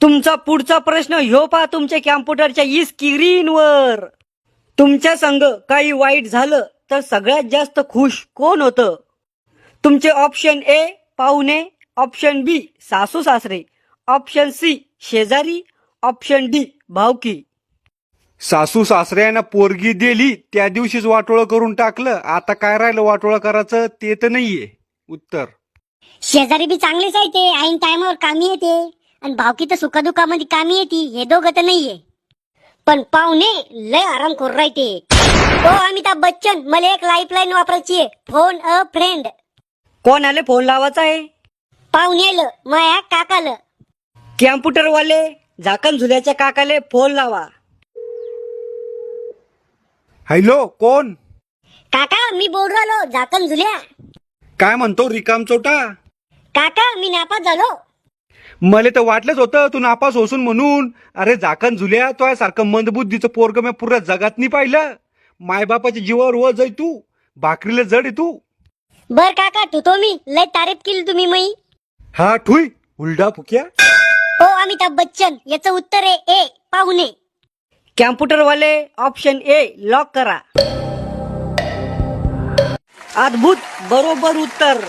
तुमचा पुढचा प्रश्न ह्यो पहा तुमच्या कॅम्प्युटरच्या स्क्रीनवर. तुमच्या संग काही वाईट झालं तर सगळ्यात जास्त खुश कोण होतं? तुमचे ऑप्शन ए पाहुणे, ऑप्शन बी सासू सासरे, ऑप्शन सी शेजारी, ऑप्शन डी भावकी. सासू सासऱ्यानं पोरगी दिली त्या दिवशीच वाटोळं करून टाकलं. आता काय राहिलं वाटोळं करायचं ते तर नाहीये उत्तर. शेजारी बी चांगलेच आहे ते, ऐन टायमावर कामी येते. आणि भावकी तर सुखदुःखामध्ये कामी येते, हे दोघं तर नाहीये. पण पाहुणे लय आराम करू राहते. ओ अमिताभ बच्चन, मला एक लाईफलाईन वापरायची आहे, फोन अ फ्रेंड. कोण आले फोन लावायचा आहे? पाहुणे आलं माया काकालं. कॅम्प्युटरवाले झाकण झुल्याच्या काकाले फोन लावा. हॅलो कोण? काका मी बोल राहिलो झाकण झुल्या. काय म्हणतो रिकाम चोटा? काका मी नापास झालो. मला तर वाटलंच होतं तू नापास होसून म्हणून. अरे झाकण झुल्या, तो सारखं मंदबुद्धीचं पोरग मी पुऱ्या जगात नाही पाहिलं. मायबापाच्या जीवावर वज आहे तू, भाकरीला जड आहे तू. बर काका ठुतो मी, लय तारीफ केली तुम्ही मई. हा ठुई उलडा फुक्या. ओ अमिताभ बच्चन, याचं उत्तर आहे ए पाहुणे. कॅम्प्युटरवाले ऑप्शन ए लॉक करा. अद्भुत, बरोबर उत्तर.